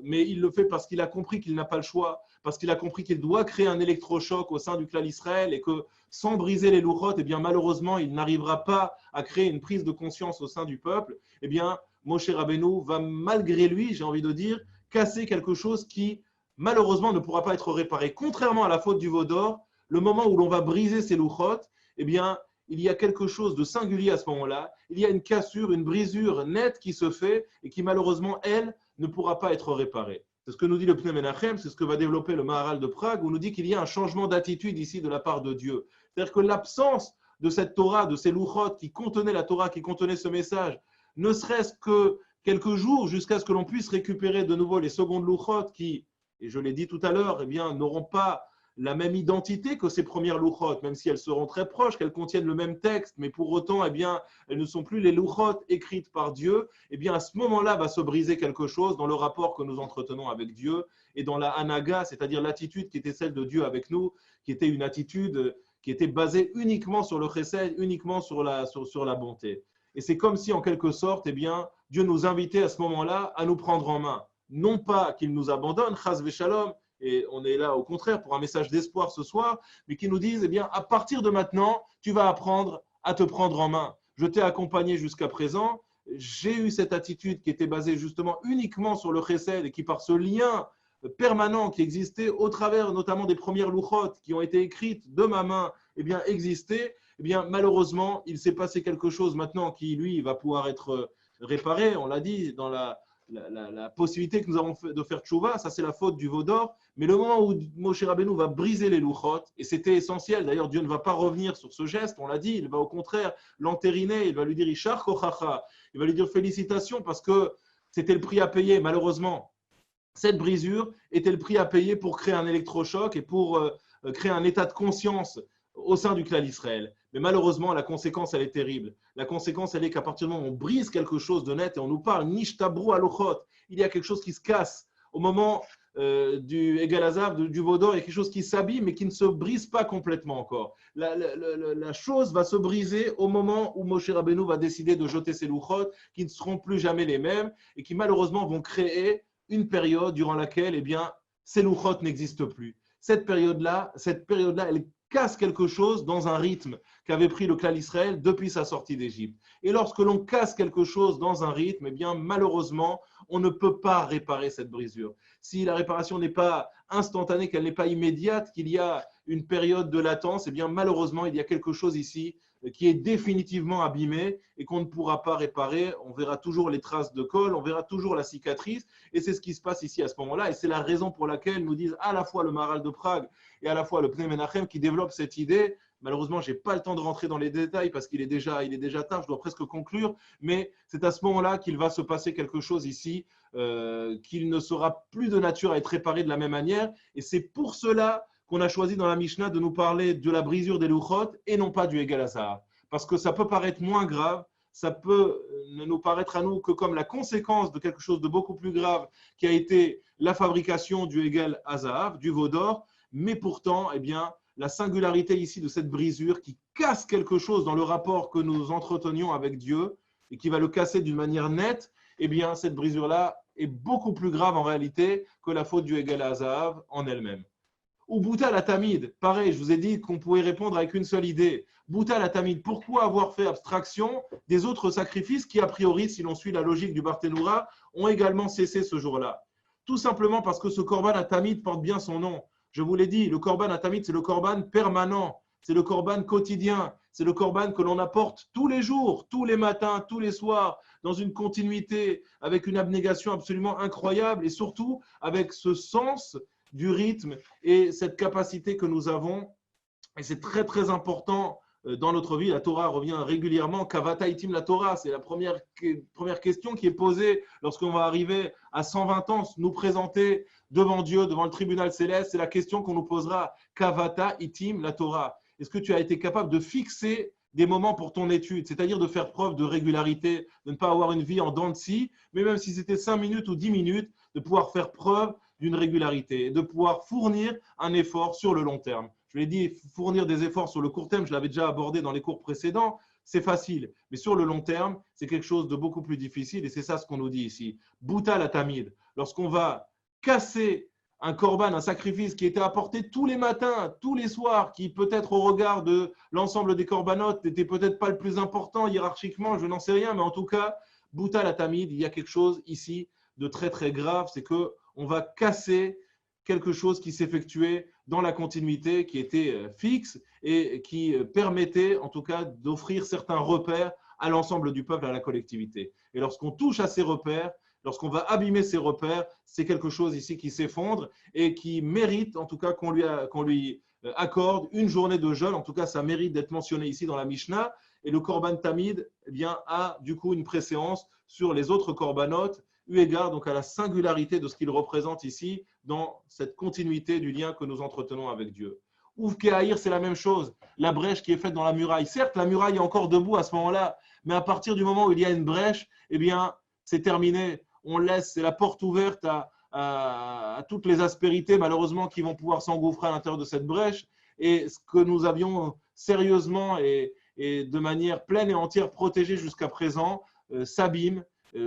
mais il le fait parce qu'il a compris qu'il n'a pas le choix, parce qu'il a compris qu'il doit créer un électrochoc au sein du clan Israël et que sans briser les louchot, eh bien, malheureusement, il n'arrivera pas à créer une prise de conscience au sein du peuple. Eh bien, Moshe Rabbeinu va malgré lui, j'ai envie de dire, casser quelque chose qui, malheureusement, ne pourra pas être réparé. Contrairement à la faute du veau d'or, le moment où l'on va briser ces louchot, eh bien, il y a quelque chose de singulier à ce moment-là. Il y a une cassure, une brisure nette qui se fait et qui, malheureusement, elle, ne pourra pas être réparée. C'est ce que nous dit le Pnei Menachem, c'est ce que va développer le Maharal de Prague, où nous dit qu'il y a un changement d'attitude ici de la part de Dieu. C'est-à-dire que l'absence de cette Torah, de ces louchot qui contenaient la Torah, qui contenaient ce message, ne serait-ce que quelques jours jusqu'à ce que l'on puisse récupérer de nouveau les secondes louchot qui, et je l'ai dit tout à l'heure, eh bien, n'auront pas la même identité que ces premières louchot, même si elles seront très proches, qu'elles contiennent le même texte, mais pour autant, eh bien, elles ne sont plus les louchot écrites par Dieu, eh bien, à ce moment-là va se briser quelque chose dans le rapport que nous entretenons avec Dieu et dans la hanaga, c'est-à-dire l'attitude qui était celle de Dieu avec nous, qui était une attitude qui était basée uniquement sur le chesed, uniquement sur la bonté. Et c'est comme si, en quelque sorte, eh bien, Dieu nous invitait à ce moment-là à nous prendre en main. Non pas qu'il nous abandonne, chas v'shalom, et on est là au contraire pour un message d'espoir ce soir, mais qui nous disent, eh bien, à partir de maintenant, tu vas apprendre à te prendre en main. Je t'ai accompagné jusqu'à présent, j'ai eu cette attitude qui était basée justement uniquement sur le chesed et qui par ce lien permanent qui existait au travers notamment des premières louchot qui ont été écrites de ma main, eh bien, existait, eh bien, malheureusement, il s'est passé quelque chose maintenant qui, lui, va pouvoir être réparé, on l'a dit, dans la possibilité que nous avons de faire tchouva, ça c'est la faute du veau d'or, mais le moment où Moshe Rabbeinu va briser les louchot, et c'était essentiel, d'ailleurs Dieu ne va pas revenir sur ce geste, on l'a dit, il va au contraire l'entériner, il va lui dire Ishar Kochacha, il va lui dire félicitations parce que c'était le prix à payer, malheureusement. Cette brisure était le prix à payer pour créer un électrochoc et pour créer un état de conscience au sein du clan d'Israël. Mais malheureusement, la conséquence, elle est terrible. La conséquence, elle est qu'à partir du moment où on brise quelque chose de net et on nous parle Nishtabru alochot, il y a quelque chose qui se casse. Au moment du Egel Hazav, du veau d'or, il y a quelque chose qui s'abîme mais qui ne se brise pas complètement encore. La chose va se briser au moment où Moshe Rabbeinu va décider de jeter ses louchot qui ne seront plus jamais les mêmes et qui malheureusement vont créer une période durant laquelle eh bien, ces louchot n'existent plus. Cette période-là, elle casse quelque chose dans un rythme qu'avait pris le clan d'Israël depuis sa sortie d'Égypte. Et lorsque l'on casse quelque chose dans un rythme, eh bien, malheureusement, on ne peut pas réparer cette brisure. Si la réparation n'est pas instantanée, qu'elle n'est pas immédiate, qu'il y a une période de latence, eh bien, malheureusement, il y a quelque chose ici qui est définitivement abîmé et qu'on ne pourra pas réparer. On verra toujours les traces de colle, on verra toujours la cicatrice et c'est ce qui se passe ici à ce moment-là et c'est la raison pour laquelle nous disent à la fois le Maharal de Prague et à la fois le Pnei Menachem qui développe cette idée. Malheureusement, je n'ai pas le temps de rentrer dans les détails parce qu'il est déjà tard, je dois presque conclure, mais c'est à ce moment-là qu'il va se passer quelque chose ici, qu'il ne sera plus de nature à être réparé de la même manière et c'est pour cela qu'on a choisi dans la Mishnah de nous parler de la brisure des louchot et non pas du Egel Hazav. Parce que ça peut paraître moins grave, ça peut ne nous paraître à nous que comme la conséquence de quelque chose de beaucoup plus grave qui a été la fabrication du Egel Hazav, du veau d'or, mais pourtant, eh bien, la singularité ici de cette brisure qui casse quelque chose dans le rapport que nous entretenions avec Dieu et qui va le casser d'une manière nette, eh bien, cette brisure-là est beaucoup plus grave en réalité que la faute du Egel Hazav en elle-même. Ou Bouta la Tamid, pareil, je vous ai dit qu'on pouvait répondre avec une seule idée. Bouta la Tamid, pourquoi avoir fait abstraction des autres sacrifices qui, a priori, si l'on suit la logique du Barthénoura, ont également cessé ce jour-là? Tout simplement parce que ce Korban Atamid porte bien son nom. Je vous l'ai dit, le Korban Atamid, c'est le Korban permanent, c'est le Korban quotidien, c'est le Korban que l'on apporte tous les jours, tous les matins, tous les soirs, dans une continuité, avec une abnégation absolument incroyable et surtout avec ce sens du rythme et cette capacité que nous avons. Et c'est très, très important dans notre vie. La Torah revient régulièrement. Kavata itim la Torah, c'est la première question qui est posée lorsqu'on va arriver à 120 ans, nous présenter devant Dieu, devant le tribunal céleste. C'est la question qu'on nous posera. Kavata itim la Torah. Est-ce que tu as été capable de fixer des moments pour ton étude, c'est-à-dire de faire preuve de régularité, de ne pas avoir une vie en dents de scie, mais même si c'était 5 minutes ou 10 minutes, de pouvoir faire preuve d'une régularité et de pouvoir fournir un effort sur le long terme. Je l'ai dit, fournir des efforts sur le court terme, je l'avais déjà abordé dans les cours précédents, c'est facile. Mais sur le long terme, c'est quelque chose de beaucoup plus difficile et c'est ça ce qu'on nous dit ici. Bouta la tamid, lorsqu'on va casser un korban, un sacrifice qui était apporté tous les matins, tous les soirs, qui peut-être au regard de l'ensemble des corbanotes n'était peut-être pas le plus important hiérarchiquement, je n'en sais rien, mais en tout cas, Bouta la tamid, il y a quelque chose ici de très très grave, c'est qu'on va casser quelque chose qui s'effectuait dans la continuité, qui était fixe et qui permettait en tout cas d'offrir certains repères à l'ensemble du peuple, à la collectivité. Et lorsqu'on touche à ces repères, lorsqu'on va abîmer ces repères, c'est quelque chose ici qui s'effondre et qui mérite en tout cas qu'on lui accorde une journée de jeûne. En tout cas, ça mérite d'être mentionné ici dans la Mishnah. Et le Korban Tamid eh bien, a du coup une préséance sur les autres Korbanot, eu égard donc à la singularité de ce qu'il représente ici dans cette continuité du lien que nous entretenons avec Dieu. Ouf Kehaïr, c'est la même chose. La brèche qui est faite dans la muraille. Certes, la muraille est encore debout à ce moment-là, mais à partir du moment où il y a une brèche, eh bien, c'est terminé. On laisse, c'est la porte ouverte à toutes les aspérités, malheureusement, qui vont pouvoir s'engouffrer à l'intérieur de cette brèche. Et ce que nous avions sérieusement et de manière pleine et entière protégé jusqu'à présent s'abîme,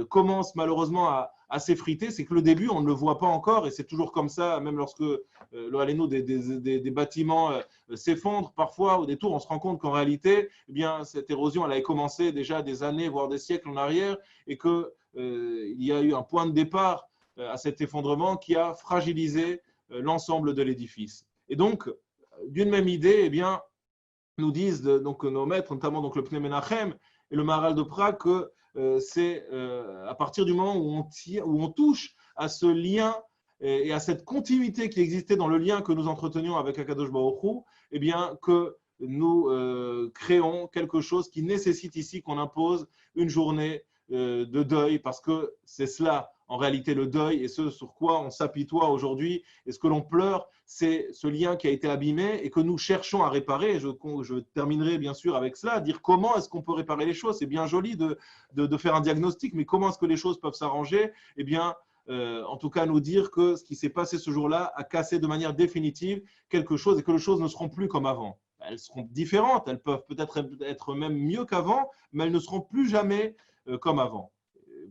commence malheureusement à s'effriter. C'est que le début, on ne le voit pas encore et c'est toujours comme ça, même lorsque des bâtiments s'effondrent parfois, au détour, on se rend compte qu'en réalité, eh bien, cette érosion, elle avait commencé déjà des années, voire des siècles en arrière et qu'il y a eu un point de départ à cet effondrement qui a fragilisé l'ensemble de l'édifice. Et donc, d'une même idée, eh bien, nous disent donc, nos maîtres, notamment donc, le Pnei Menachem et le Maharal de Prague, que c'est à partir du moment où on touche à ce lien et à cette continuité qui existait dans le lien que nous entretenions avec Akadosh Baruch Hu, eh bien, que nous créons quelque chose qui nécessite ici qu'on impose une journée de deuil, parce que c'est cela en réalité le deuil et ce sur quoi on s'apitoie aujourd'hui et ce que l'on pleure, c'est ce lien qui a été abîmé et que nous cherchons à réparer. Et je terminerai bien sûr avec cela, dire comment est-ce qu'on peut réparer les choses. C'est bien joli de faire un diagnostic, mais comment est-ce que les choses peuvent s'arranger? Eh bien, en tout cas, nous dire que ce qui s'est passé ce jour-là a cassé de manière définitive quelque chose et que les choses ne seront plus comme avant. Elles seront différentes, elles peuvent peut-être être même mieux qu'avant, mais elles ne seront plus jamais comme avant.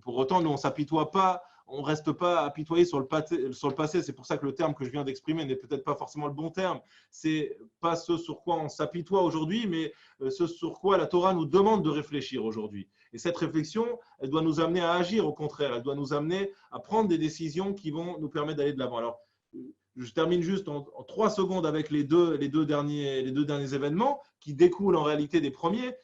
Pour autant, nous, on ne s'apitoie pas, on ne reste pas apitoyé sur le passé. C'est pour ça que le terme que je viens d'exprimer n'est peut-être pas forcément le bon terme. Ce n'est pas ce sur quoi on s'apitoie aujourd'hui, mais ce sur quoi la Torah nous demande de réfléchir aujourd'hui. Et cette réflexion, elle doit nous amener à agir, au contraire. Elle doit nous amener à prendre des décisions qui vont nous permettre d'aller de l'avant. Alors, je termine juste en 3 secondes avec les deux derniers événements qui découlent en réalité des premiers.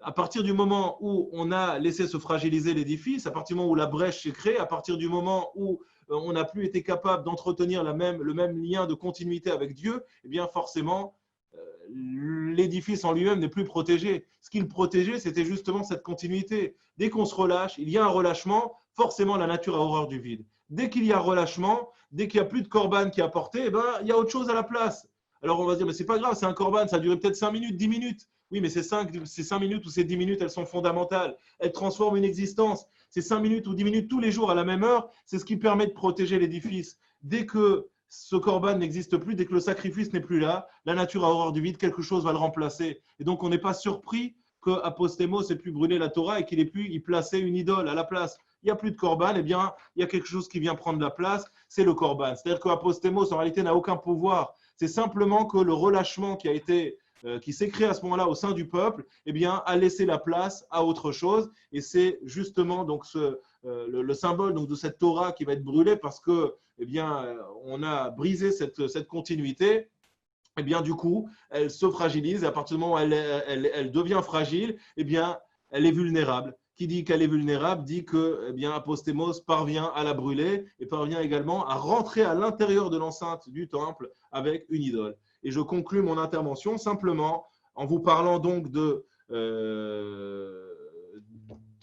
À partir du moment où on a laissé se fragiliser l'édifice, à partir du moment où la brèche s'est créée, à partir du moment où on n'a plus été capable d'entretenir le même lien de continuité avec Dieu, eh bien forcément, l'édifice en lui-même n'est plus protégé. Ce qu'il protégeait, c'était justement cette continuité. Dès qu'on se relâche, il y a un relâchement, forcément la nature a horreur du vide. Dès qu'il y a relâchement, dès qu'il n'y a plus de korban qui est apporté, eh ben, il y a autre chose à la place. Alors on va se dire, mais ce n'est pas grave, c'est un korban, ça a duré peut-être 5 minutes, 10 minutes. Oui, mais ces 5 minutes ou ces 10 minutes, elles sont fondamentales. Elles transforment une existence. Ces 5 minutes ou 10 minutes tous les jours à la même heure, c'est ce qui permet de protéger l'édifice. Dès que ce korban n'existe plus, dès que le sacrifice n'est plus là, la nature a horreur du vide, quelque chose va le remplacer. Et donc, on n'est pas surpris qu'Apostemos ait pu brûler la Torah et qu'il ait pu y placer une idole à la place. Il n'y a plus de korban, eh bien, il y a quelque chose qui vient prendre la place, c'est le korban. C'est-à-dire qu'Apostemos, en réalité, n'a aucun pouvoir. C'est simplement que le relâchement qui s'est créé à ce moment-là au sein du peuple, eh bien, a laissé la place à autre chose. Et c'est justement donc le symbole donc, de cette Torah qui va être brûlée parce que, eh bien, on a brisé cette continuité. Eh bien, du coup, elle se fragilise. Et à partir du moment où elle devient fragile, eh bien, elle est vulnérable. Qui dit qu'elle est vulnérable dit que, eh bien, Apostemos parvient à la brûler et parvient également à rentrer à l'intérieur de l'enceinte du temple avec une idole. Et je conclus mon intervention simplement en vous parlant donc de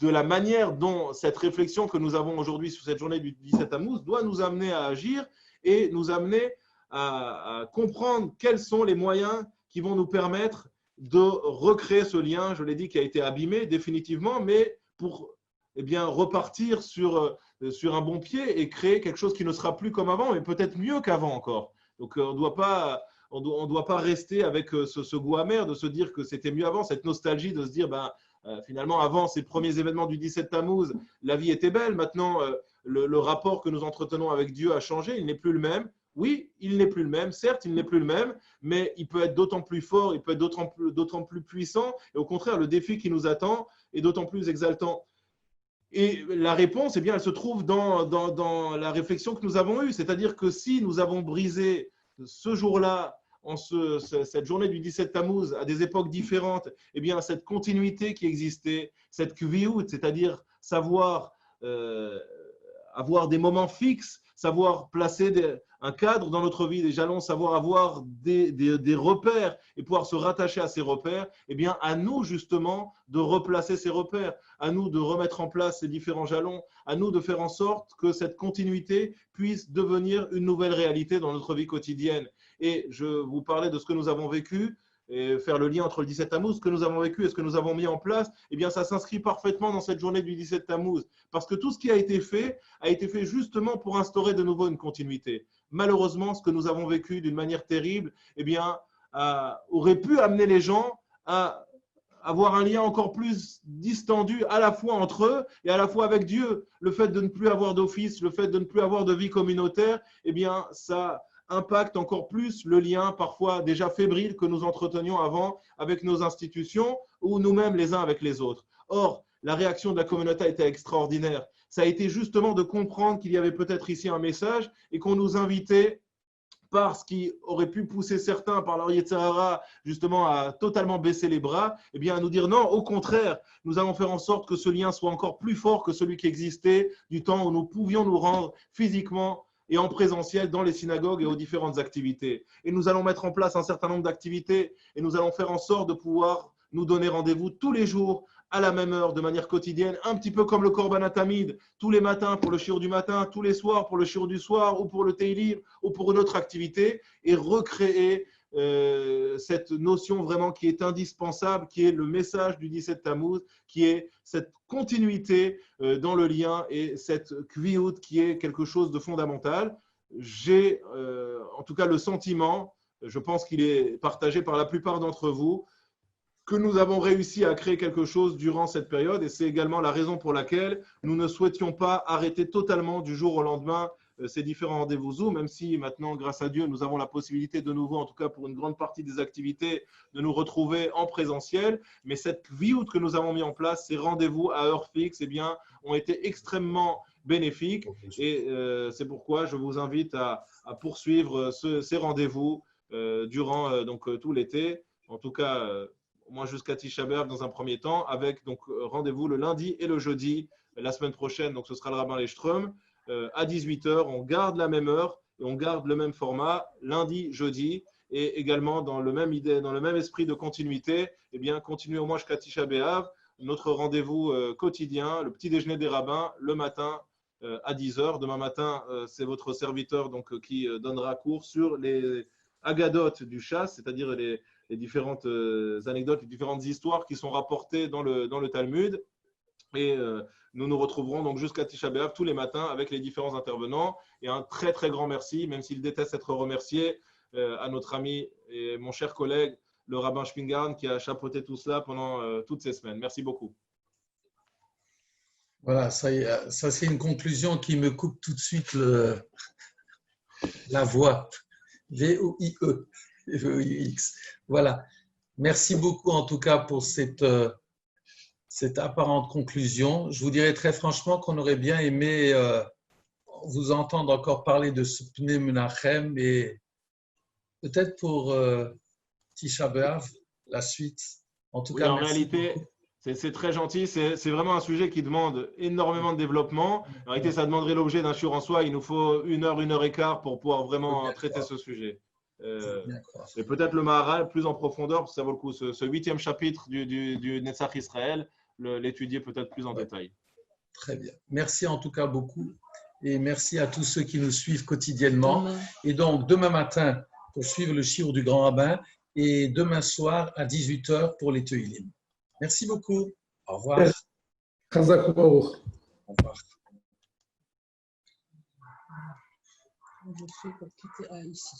la manière dont cette réflexion que nous avons aujourd'hui sur cette journée du 17 Tammuz doit nous amener à agir et nous amener à comprendre quels sont les moyens qui vont nous permettre de recréer ce lien, je l'ai dit, qui a été abîmé définitivement, mais pour repartir sur un bon pied et créer quelque chose qui ne sera plus comme avant, mais peut-être mieux qu'avant encore. Donc on ne doit pas rester avec ce goût amer de se dire que c'était mieux avant, cette nostalgie de se dire finalement avant ces premiers événements du 17 Tammuz, la vie était belle, maintenant le rapport que nous entretenons avec Dieu a changé, il n'est plus le même. Oui, il n'est plus le même, certes, il n'est plus le même, mais il peut être d'autant plus fort, il peut être d'autant plus puissant, et au contraire, le défi qui nous attend est d'autant plus exaltant. Et la réponse, eh bien, elle se trouve dans la réflexion que nous avons eue, c'est-à-dire que si nous avons brisé ce jour-là, cette journée du 17 Tammuz, à des époques différentes, eh bien, cette continuité qui existait, cette kviout, c'est-à-dire savoir avoir des moments fixes, savoir placer un cadre dans notre vie, des jalons, savoir avoir des repères et pouvoir se rattacher à ces repères, eh bien, à nous justement de replacer ces repères, à nous de remettre en place ces différents jalons, à nous de faire en sorte que cette continuité puisse devenir une nouvelle réalité dans notre vie quotidienne. Et je vous parlais de ce que nous avons vécu, et faire le lien entre le 17 Tammuz, ce que nous avons vécu et ce que nous avons mis en place, eh bien, ça s'inscrit parfaitement dans cette journée du 17 Tammuz. Parce que tout ce qui a été fait justement pour instaurer de nouveau une continuité. Malheureusement, ce que nous avons vécu d'une manière terrible, eh bien, aurait pu amener les gens à avoir un lien encore plus distendu à la fois entre eux et à la fois avec Dieu. Le fait de ne plus avoir d'office, le fait de ne plus avoir de vie communautaire, eh bien, ça impacte encore plus le lien parfois déjà fébrile que nous entretenions avant avec nos institutions ou nous-mêmes les uns avec les autres. Or, la réaction de la communauté a été extraordinaire. Ça a été justement de comprendre qu'il y avait peut-être ici un message et qu'on nous invitait par ce qui aurait pu pousser certains par leur Yetzirara justement à totalement baisser les bras, eh bien à nous dire non, au contraire, nous allons faire en sorte que ce lien soit encore plus fort que celui qui existait du temps où nous pouvions nous rendre physiquement et en présentiel dans les synagogues et aux différentes activités. Et nous allons mettre en place un certain nombre d'activités et nous allons faire en sorte de pouvoir nous donner rendez-vous tous les jours à la même heure, de manière quotidienne, un petit peu comme le Korban Tamid, tous les matins pour le shiur du matin, tous les soirs pour le shiur du soir, ou pour le Teilim, ou pour une autre activité, et recréer cette notion vraiment qui est indispensable, qui est le message du 17 Tammuz, qui est cette continuité dans le lien et cette kviout qui est quelque chose de fondamental. J'ai en tout cas le sentiment, je pense qu'il est partagé par la plupart d'entre vous, que nous avons réussi à créer quelque chose durant cette période et c'est également la raison pour laquelle nous ne souhaitions pas arrêter totalement du jour au lendemain ces différents rendez-vous Zoom, même si maintenant, grâce à Dieu, nous avons la possibilité de nouveau, en tout cas pour une grande partie des activités, de nous retrouver en présentiel. Mais cette kviout que nous avons mis en place, ces rendez-vous à heure fixe, eh bien, ont été extrêmement bénéfiques et c'est pourquoi je vous invite à poursuivre ces rendez-vous durant tout l'été. En tout cas, au moins jusqu'à Tisha B'Av dans un premier temps, avec donc rendez-vous le lundi et le jeudi la semaine prochaine. Donc ce sera le rabbin Leström à 18h. On garde la même heure et on garde le même format lundi, jeudi et également dans le même idée, dans le même esprit de continuité. Eh bien, continuez au moins jusqu'à Tisha B'Av. Notre rendez-vous quotidien, le petit déjeuner des rabbins le matin à 10h. Demain matin, c'est votre serviteur donc qui donnera cours sur les agadotes du chasse, c'est-à-dire les différentes anecdotes, les différentes histoires qui sont rapportées dans le Talmud. Et nous nous retrouverons donc jusqu'à Tisha B'Av tous les matins avec les différents intervenants. Et un très très grand merci, même s'il déteste être remercié, à notre ami et mon cher collègue, le rabbin Spingarn, qui a chapeauté tout cela pendant toutes ces semaines. Merci beaucoup. Voilà, ça c'est une conclusion qui me coupe tout de suite la voix. V-O-I-E, V-O-I-X. Voilà. Merci beaucoup en tout cas pour cette apparente conclusion. Je vous dirais très franchement qu'on aurait bien aimé vous entendre encore parler de ce Pnei Menachem et peut-être pour Tisha B'Av, la suite. En tout Oui, cas, en merci réalité, beaucoup. c'est très gentil. C'est vraiment un sujet qui demande énormément de développement. En réalité, ça demanderait l'objet d'un shiur en soi. Il nous faut 1 heure et quart pour pouvoir vraiment traiter ce sujet. Et peut-être le Maharal plus en profondeur, parce que ça vaut le coup. Ce 8e chapitre du Netzach Israël, l'étudier peut-être plus en détail. Très bien. Merci en tout cas beaucoup. Et merci à tous ceux qui nous suivent quotidiennement. Et donc, demain matin, pour suivre le shiur du grand rabbin, et demain soir à 18h pour les Teuilim. Merci beaucoup. Au revoir. Chazak Baruch. Au revoir. Je fais pour quitter ici.